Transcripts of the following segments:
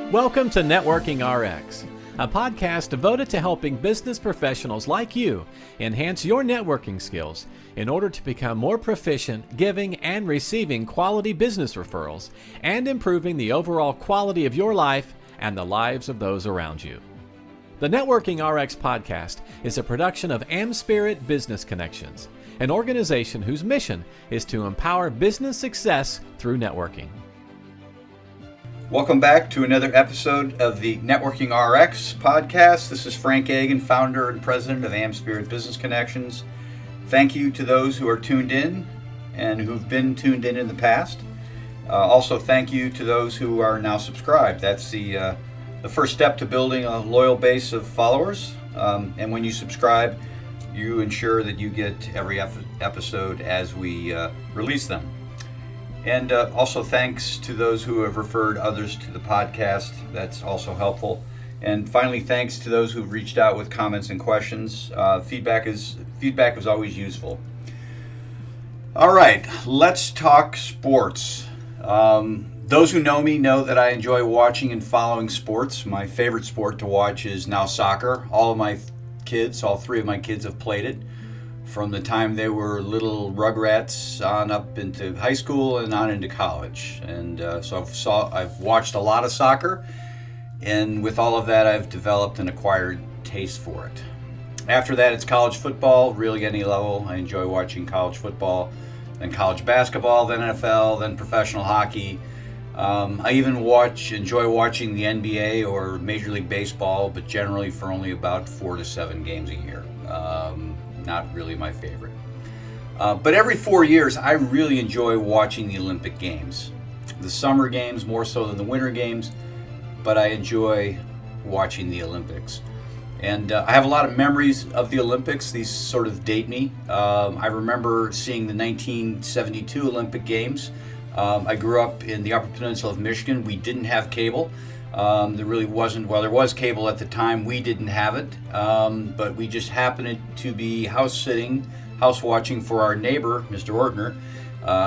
Welcome to Networking RX, a podcast devoted to helping business professionals like you enhance your networking skills in order to become more proficient giving and receiving quality business referrals and improving the overall quality of your life and the lives of those around you. The Networking RX podcast is a production of AmSpirit Business Connections, an organization whose mission is to empower business success through networking. Welcome back to another episode of the Networking RX podcast. This is Frank Agin, founder and president of AmSpirit Business Connections. Thank you to those who are tuned in and who've been tuned in the past. Also, thank you to those who are now subscribed. That's the first step to building a loyal base of followers. And when you subscribe, you ensure that you get every episode as we release them. And also thanks to those who have referred others to the podcast. That's also helpful. And finally, thanks to those who've reached out with comments and questions. Feedback is always useful. All right, let's talk sports. Those who know me know that I enjoy watching and following sports. My favorite sport to watch is now soccer. All three of my kids have played it from the time they were little rugrats on up into high school and on into college. And so I've watched a lot of soccer, and with all of that, I've developed an acquired taste for it. After that, it's college football, really any level. I enjoy watching college football, then college basketball, then NFL, then professional hockey. I even enjoy watching the NBA or Major League Baseball, but generally for only about 4 to 7 games a year. Not really my favorite. But every 4 years, I really enjoy watching the Olympic Games. The summer games more so than the winter games, but I enjoy watching the Olympics. And I have a lot of memories of the Olympics. These sort of date me. I remember seeing the 1972 Olympic Games. I grew up in the Upper Peninsula of Michigan. We didn't have cable. There really wasn't, well, there was cable at the time. We didn't have it, but we just happened to be house watching for our neighbor, Mr. Ortner.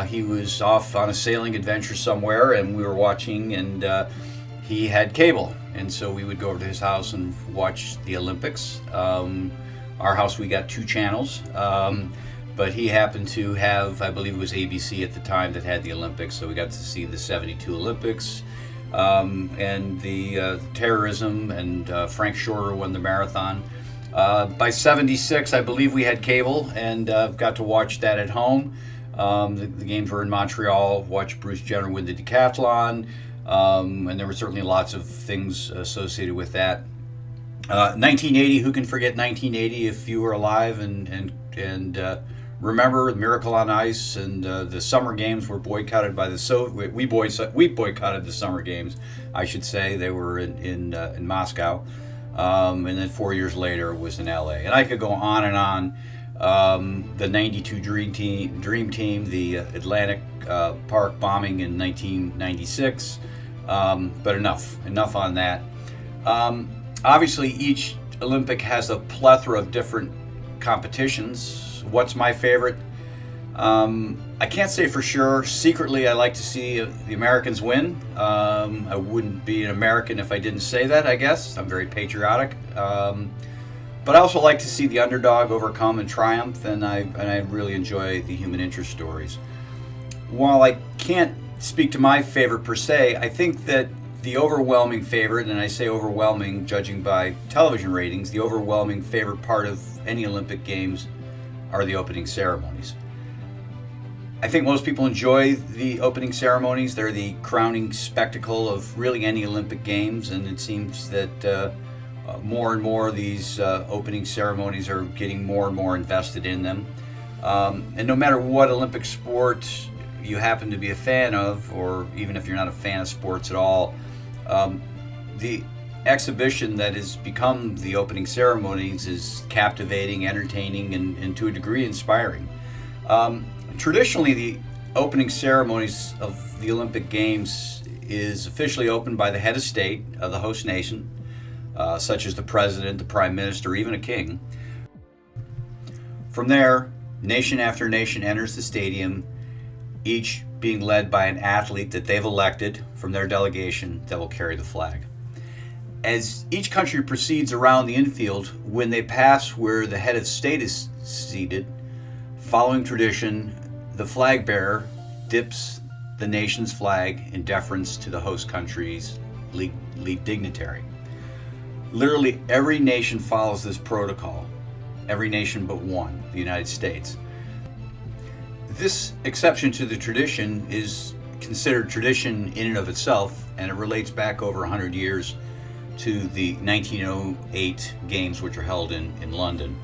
He was off on a sailing adventure somewhere, and we were watching, and he had cable. And so we would go over to his house and watch the Olympics. Our house, we got 2 channels, but he happened to have, I believe it was ABC at the time that had the Olympics, so we got to see the 72 Olympics. And the terrorism, and Frank Shorter won the marathon. By 76, I believe we had cable, and got to watch that at home. The games were in Montreal, watched Bruce Jenner win the decathlon, and there were certainly lots of things associated with that. 1980, who can forget 1980 if you were alive and remember the Miracle on Ice, and the summer games were boycotted by the we boycotted the summer games, I should say. They were in Moscow, and then 4 years later it was in LA. And I could go on and on. The 92 Dream Team, the Atlantic Park bombing in 1996. But enough on that. Obviously, each Olympic has a plethora of different competitions. What's my favorite? I can't say for sure. Secretly, I like to see the Americans win. I wouldn't be an American if I didn't say that, I guess. I'm very patriotic. But I also like to see the underdog overcome and triumph, and I really enjoy the human interest stories. While I can't speak to my favorite per se, I think that the overwhelming favorite, and I say overwhelming judging by television ratings, the overwhelming favorite part of any Olympic Games are the opening ceremonies. I think most people enjoy the opening ceremonies. They're the crowning spectacle of really any Olympic Games, and it seems that more and more of these opening ceremonies are getting more and more invested in them. And no matter what Olympic sport you happen to be a fan of, or even if you're not a fan of sports at all, the exhibition that has become the opening ceremonies is captivating, entertaining, and to a degree inspiring. Traditionally, the opening ceremonies of the Olympic Games is officially opened by the head of state of the host nation, such as the president, the prime minister, even a king. From there, nation after nation enters the stadium, each being led by an athlete that they've elected from their delegation that will carry the flag. As each country proceeds around the infield, when they pass where the head of state is seated, following tradition, the flag bearer dips the nation's flag in deference to the host country's lead dignitary. Literally every nation follows this protocol, every nation but one, the United States. This exception to the tradition is considered tradition in and of itself, and it relates back over 100 years to the 1908 games, which are held in London.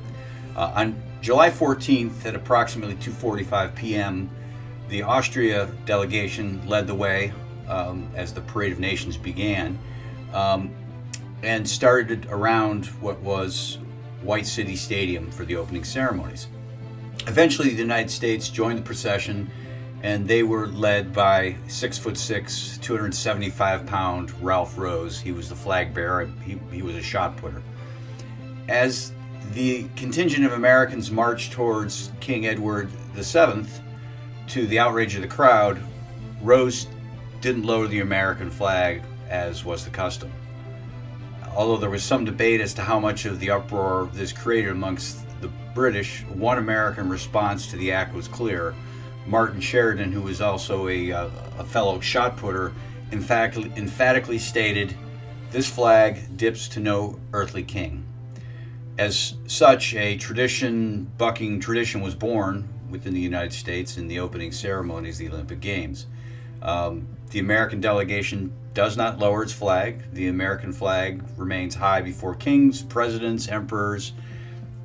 On July 14th at approximately 2:45 p.m., the Austria delegation led the way as the Parade of Nations began, and started around what was White City Stadium for the opening ceremonies. Eventually, the United States joined the procession, and they were led by 6'6", 275-pound Ralph Rose. He was the flag bearer. He was a shot putter. As the contingent of Americans marched towards King Edward VII, to the outrage of the crowd, Rose didn't lower the American flag as was the custom. Although there was some debate as to how much of the uproar this created amongst the British, one American response to the act was clear. Martin Sheridan, who was also a fellow shot putter, emphatically stated, "This flag dips to no earthly king." As such, a bucking tradition was born within the United States in the opening ceremonies of the Olympic Games. The American delegation does not lower its flag. The American flag remains high before kings, presidents, emperors.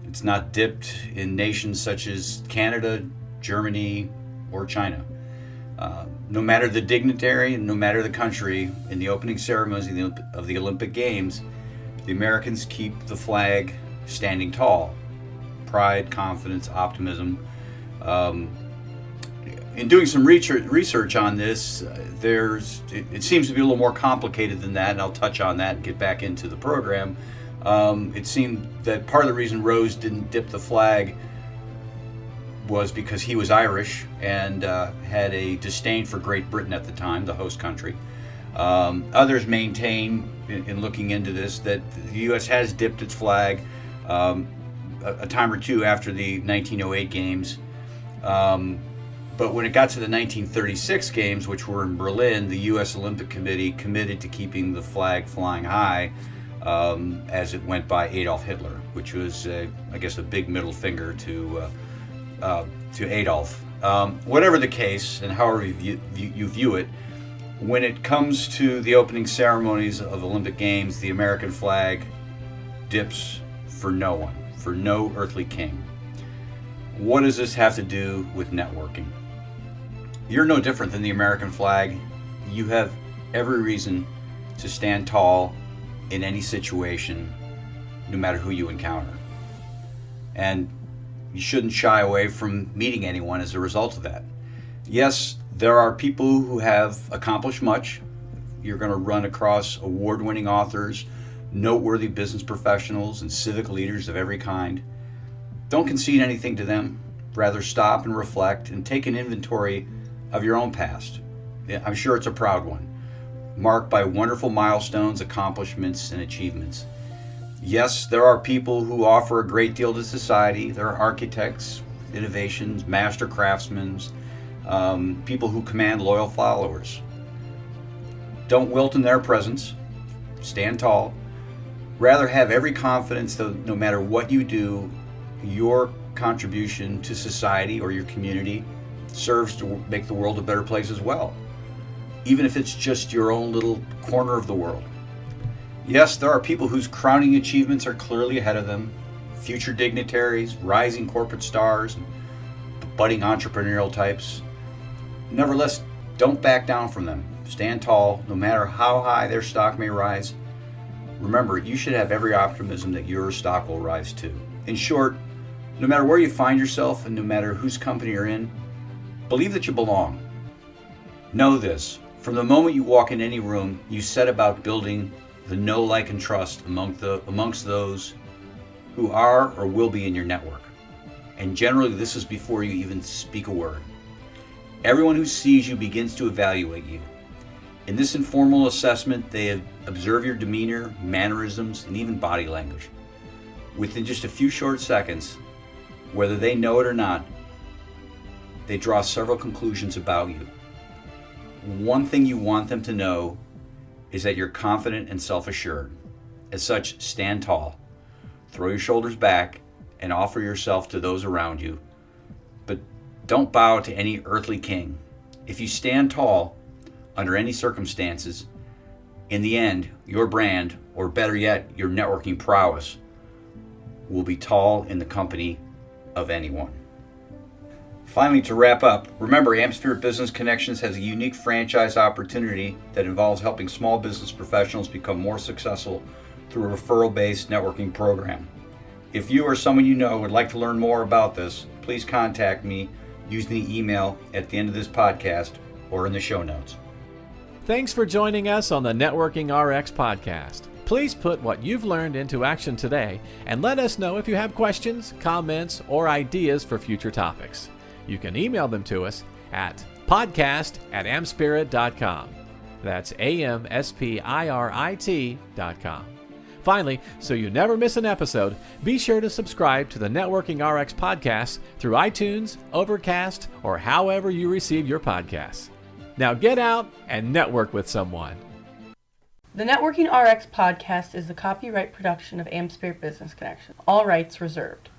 It's not dipped in nations such as Canada, Germany, or China. No matter the dignitary and no matter the country, in the opening ceremonies of the Olympic Games, the Americans keep the flag standing tall. Pride, confidence, optimism. In doing some research on this, it seems to be a little more complicated than that, and I'll touch on that and get back into the program. It seemed that part of the reason Rose didn't dip the flag was because he was Irish and had a disdain for Great Britain at the time, the host country. Others maintain, in looking into this, that the U.S. has dipped its flag a time or two after the 1908 games. But when it got to the 1936 games, which were in Berlin, the U.S. Olympic Committee committed to keeping the flag flying high as it went by Adolf Hitler, which was, I guess, a big middle finger to Adolf. Whatever the case, and however you view it, when it comes to the opening ceremonies of Olympic Games, the American flag dips for no one, for no earthly king. What does this have to do with networking? You're no different than the American flag. You have every reason to stand tall in any situation, no matter who you encounter. And you shouldn't shy away from meeting anyone as a result of that. Yes, there are people who have accomplished much. You're going to run across award-winning authors, noteworthy business professionals, and civic leaders of every kind. Don't concede anything to them. Rather, stop and reflect and take an inventory of your own past. I'm sure it's a proud one, marked by wonderful milestones, accomplishments, and achievements. Yes, there are people who offer a great deal to society. There are architects, innovations, master craftsmen, people who command loyal followers. Don't wilt in their presence. Stand tall. Rather, have every confidence that no matter what you do, your contribution to society or your community serves to make the world a better place as well, even if it's just your own little corner of the world. Yes, there are people whose crowning achievements are clearly ahead of them, future dignitaries, rising corporate stars, budding entrepreneurial types. Nevertheless, don't back down from them. Stand tall, no matter how high their stock may rise. Remember, you should have every optimism that your stock will rise too. In short, no matter where you find yourself and no matter whose company you're in, believe that you belong. Know this, from the moment you walk in any room, you set about building the know, like, and trust amongst those who are or will be in your network. And generally, this is before you even speak a word. Everyone who sees you begins to evaluate you. In this informal assessment, they observe your demeanor, mannerisms, and even body language. Within just a few short seconds, whether they know it or not, they draw several conclusions about you. One thing you want them to know is that you're confident and self-assured. As such, stand tall, throw your shoulders back, and offer yourself to those around you. But don't bow to any earthly king. If you stand tall, under any circumstances, in the end, your brand, or better yet, your networking prowess, will be tall in the company of anyone. Finally, to wrap up, remember AmSpirit Business Connections has a unique franchise opportunity that involves helping small business professionals become more successful through a referral-based networking program. If you or someone you know would like to learn more about this, please contact me using the email at the end of this podcast or in the show notes. Thanks for joining us on the Networking RX podcast. Please put what you've learned into action today and let us know if you have questions, comments, or ideas for future topics. You can email them to us at podcast@amspirit.com. That's AmSpirit.com. Finally, so you never miss an episode, be sure to subscribe to the Networking RX podcast through iTunes, Overcast, or however you receive your podcasts. Now get out and network with someone. The Networking RX podcast is the copyright production of AmSpirit Business Connection. All rights reserved.